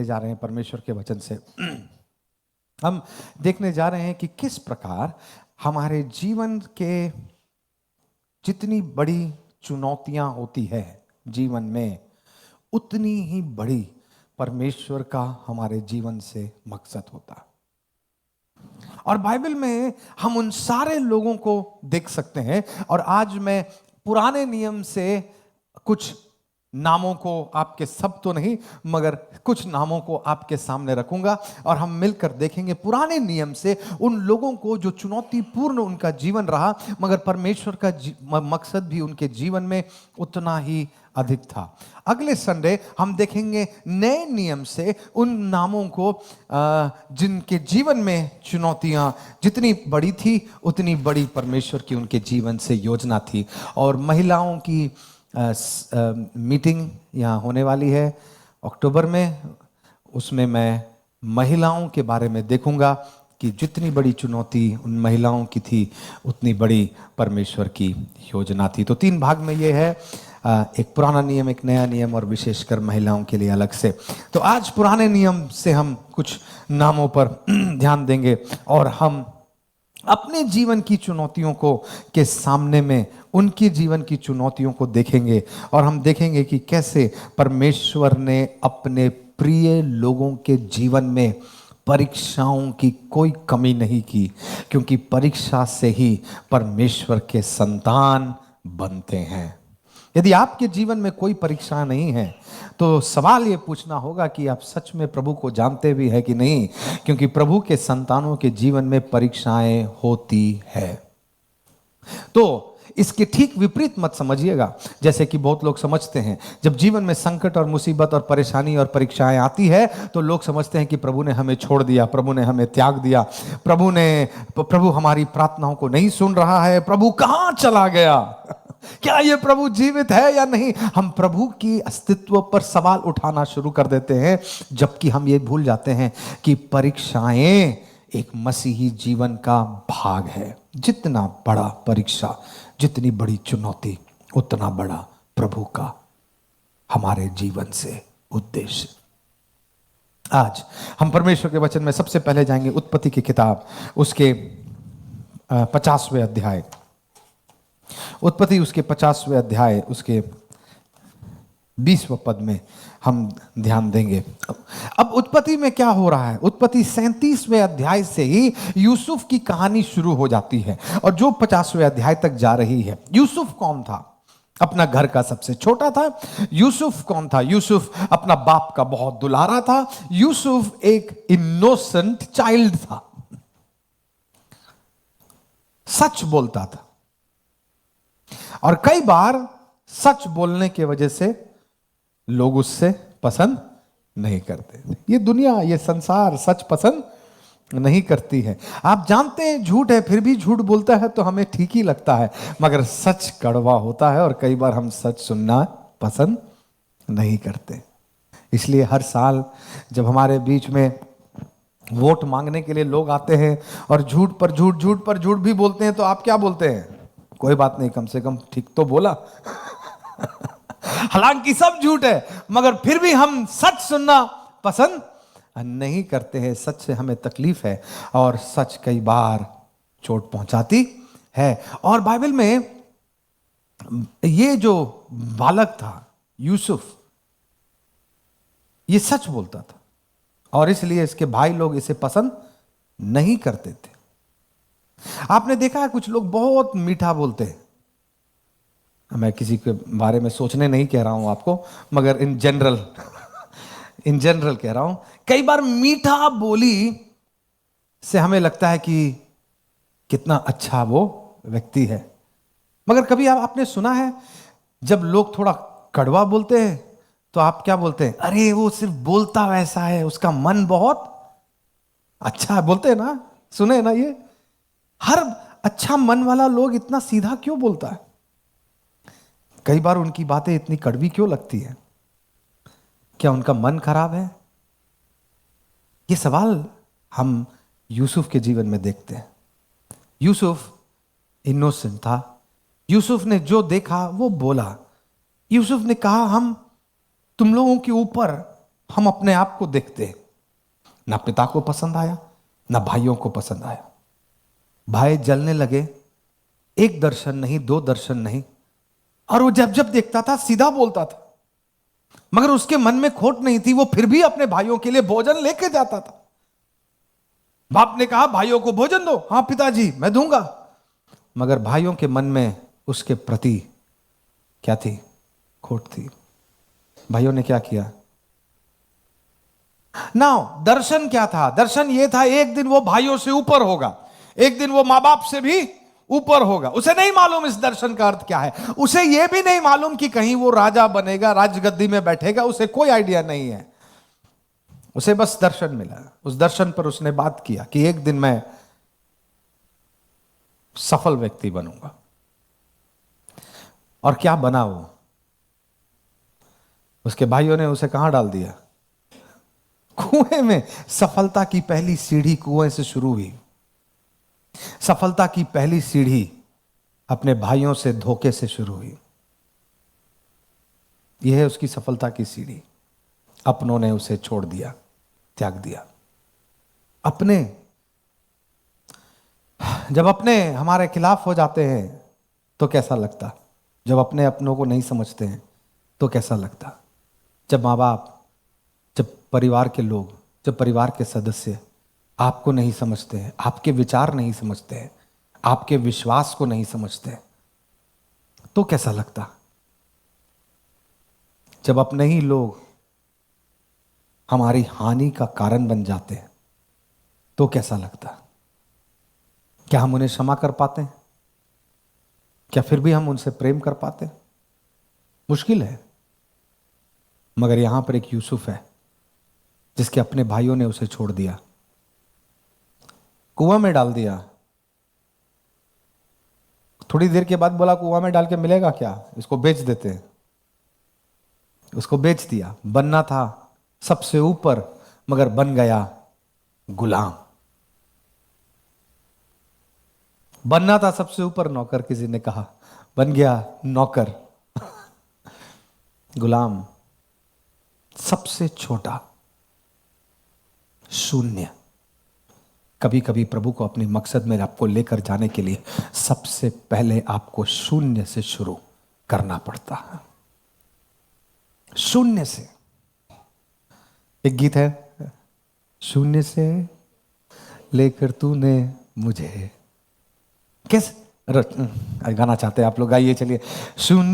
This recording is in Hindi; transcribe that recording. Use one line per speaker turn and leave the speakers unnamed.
देखने जा रहे हैं परमेश्वर के वचन से। हम देखने जा रहे हैं कि किस प्रकार हमारे जीवन के जितनी बड़ी चुनौतियां होती है जीवन में, उतनी ही बड़ी परमेश्वर का हमारे जीवन से मकसद होता है। और बाइबल में हम उन सारे लोगों को देख सकते हैं। और आज मैं पुराने नियम से कुछ नामों को, आपके सब तो नहीं मगर कुछ नामों को आपके सामने रखूंगा और हम मिलकर देखेंगे पुराने नियम से उन लोगों को जो चुनौतीपूर्ण उनका जीवन रहा, मगर परमेश्वर का मकसद भी उनके जीवन में उतना ही अधिक था। अगले संडे हम देखेंगे नए नियम से उन नामों को जिनके जीवन में चुनौतियां जितनी बड़ी थी उतनी बड़ी परमेश्वर की उनके जीवन से योजना थी। और महिलाओं की मीटिंग यहाँ होने वाली है अक्टूबर में, उसमें मैं महिलाओं के बारे में देखूंगा कि जितनी बड़ी चुनौती उन महिलाओं की थी उतनी बड़ी परमेश्वर की योजना थी। तो 3 भाग में ये है, एक पुराना नियम, एक नया नियम और विशेषकर महिलाओं के लिए अलग से। तो आज पुराने नियम से हम कुछ नामों पर ध्यान देंगे और हम अपने जीवन की चुनौतियों को के सामने में उनके जीवन की चुनौतियों को देखेंगे और हम देखेंगे कि कैसे परमेश्वर ने अपने प्रिय लोगों के जीवन में परीक्षाओं की कोई कमी नहीं की, क्योंकि परीक्षा से ही परमेश्वर के संतान बनते हैं। यदि आपके जीवन में कोई परीक्षा नहीं है तो सवाल ये पूछना होगा कि आप सच में प्रभु को जानते भी है कि नहीं, क्योंकि प्रभु के संतानों के जीवन में परीक्षाएं होती है। तो इसके ठीक विपरीत मत समझिएगा, जैसे कि बहुत लोग समझते हैं जब जीवन में संकट और मुसीबत और परेशानी और परीक्षाएं आती है तो लोग समझते हैं कि प्रभु ने हमें छोड़ दिया, प्रभु ने हमें त्याग दिया, प्रभु हमारी प्रार्थनाओं को नहीं सुन रहा है, प्रभु कहां चला गया, क्या ये प्रभु जीवित है या नहीं। हम प्रभु की अस्तित्व पर सवाल उठाना शुरू कर देते हैं, जबकि हम ये भूल जाते हैं कि परीक्षाएं एक मसीही जीवन का भाग है। जितना बड़ा परीक्षा, जितनी बड़ी चुनौती, उतना बड़ा प्रभु का हमारे जीवन से उद्देश्य। आज हम परमेश्वर के वचन में सबसे पहले जाएंगे उत्पत्ति की किताब, उसके 50वें अध्याय। उत्पत्ति उसके 50वें अध्याय उसके 20वें पद में हम ध्यान देंगे। अब उत्पत्ति में क्या हो रहा है, उत्पत्ति 37वें अध्याय से ही यूसुफ की कहानी शुरू हो जाती है और जो 50वें अध्याय तक जा रही है। यूसुफ कौन था? अपना घर का सबसे छोटा था। यूसुफ कौन था? यूसुफ अपना बाप का बहुत दुलारा था। यूसुफ एक इनोसेंट चाइल्ड था, सच बोलता था और कई बार सच बोलने की वजह से लोग उससे पसंद नहीं करते थे। ये दुनिया, ये संसार सच पसंद नहीं करती है। आप जानते हैं झूठ है, फिर भी झूठ बोलता है तो हमें ठीक ही लगता है, मगर सच कड़वा होता है और कई बार हम सच सुनना पसंद नहीं करते। इसलिए हर साल जब हमारे बीच में वोट मांगने के लिए लोग आते हैं और झूठ पर झूठ, झूठ पर झूठ भी बोलते हैं, तो आप क्या बोलते हैं? कोई बात नहीं, कम से कम ठीक तो बोला। हालांकि सब झूठ है, मगर फिर भी हम सच सुनना पसंद नहीं करते हैं। सच से हमें तकलीफ है और सच कई बार चोट पहुंचाती है। और बाइबल में ये जो बालक था यूसुफ, ये सच बोलता था और इसलिए इसके भाई लोग इसे पसंद नहीं करते थे। आपने देखा है कुछ लोग बहुत मीठा बोलते हैं। मैं किसी के बारे में सोचने नहीं कह रहा हूं आपको, मगर इन जनरल कह रहा हूं। कई बार मीठा बोली से हमें लगता है कि कितना अच्छा वो व्यक्ति है, मगर कभी आपने सुना है जब लोग थोड़ा कड़वा बोलते हैं तो आप क्या बोलते हैं? अरे वो सिर्फ बोलता वैसा है, उसका मन बहुत अच्छा है, बोलते हैं ना, सुने ना। ये हर अच्छा मन वाला लोग इतना सीधा क्यों बोलता है? कई बार उनकी बातें इतनी कड़वी क्यों लगती है? क्या उनका मन खराब है? ये सवाल हम यूसुफ के जीवन में देखते हैं। यूसुफ इनोसेंट था। यूसुफ ने जो देखा वो बोला। यूसुफ ने कहा, हम तुम लोगों के ऊपर हम अपने आप को देखते हैं, ना पिता को पसंद आया, ना भाइयों को पसंद आया। भाई जलने लगे, एक दर्शन नहीं, दो दर्शन नहीं, और वो जब जब देखता था सीधा बोलता था, मगर उसके मन में खोट नहीं थी, वो फिर भी अपने भाइयों के लिए भोजन लेके जाता था। बाप ने कहा भाइयों को भोजन दो, हाँ पिताजी मैं दूंगा, मगर भाइयों के मन में उसके प्रति क्या थी? खोट थी। भाइयों ने क्या किया? नाउ दर्शन क्या था? दर्शन ये था एक दिन वो भाइयों से ऊपर होगा, एक दिन वो मां बाप से भी ऊपर होगा। उसे नहीं मालूम इस दर्शन का अर्थ क्या है, उसे यह भी नहीं मालूम कि कहीं वो राजा बनेगा, राजगद्दी में बैठेगा, उसे कोई आइडिया नहीं है। उसे बस दर्शन मिला, उस दर्शन पर उसने बात किया कि एक दिन मैं सफल व्यक्ति बनूंगा। और क्या बना वो? उसके भाइयों ने उसे कहां डाल दिया? कुएं में। सफलता की पहली सीढ़ी कुएं से शुरू हुई। सफलता की पहली सीढ़ी अपने भाइयों से धोखे से शुरू हुई। यह है उसकी सफलता की सीढ़ी। अपनों ने उसे छोड़ दिया, त्याग दिया। अपने जब अपने हमारे खिलाफ हो जाते हैं तो कैसा लगता? जब अपने अपनों को नहीं समझते हैं तो कैसा लगता? जब माँ बाप, जब परिवार के लोग, जब परिवार के सदस्य आपको नहीं समझते हैं, आपके विचार नहीं समझते हैं, आपके विश्वास को नहीं समझते हैं, तो कैसा लगता? जब अपने ही लोग हमारी हानि का कारण बन जाते हैं तो कैसा लगता? क्या हम उन्हें क्षमा कर पाते हैं? क्या फिर भी हम उनसे प्रेम कर पाते हैं? मुश्किल है। मगर यहां पर एक यूसुफ है जिसके अपने भाइयों ने उसे छोड़ दिया, कुआं में डाल दिया। थोड़ी देर के बाद बोला कुआं में डाल के मिलेगा क्या, इसको बेच देते हैं। उसको बेच दिया। बनना था सबसे ऊपर, मगर बन गया गुलाम। बनना था सबसे ऊपर नौकर, किसी ने कहा, बन गया नौकर। गुलाम, सबसे छोटा, शून्य। कभी कभी प्रभु को अपने मकसद में आपको लेकर जाने के लिए सबसे पहले आपको शून्य से शुरू करना पड़ता है। शून्य से। एक गीत है, शून्य से लेकर तूने मुझे, कैसे गाना चाहते हैं आप लोग? गाइए चलिए। शून्य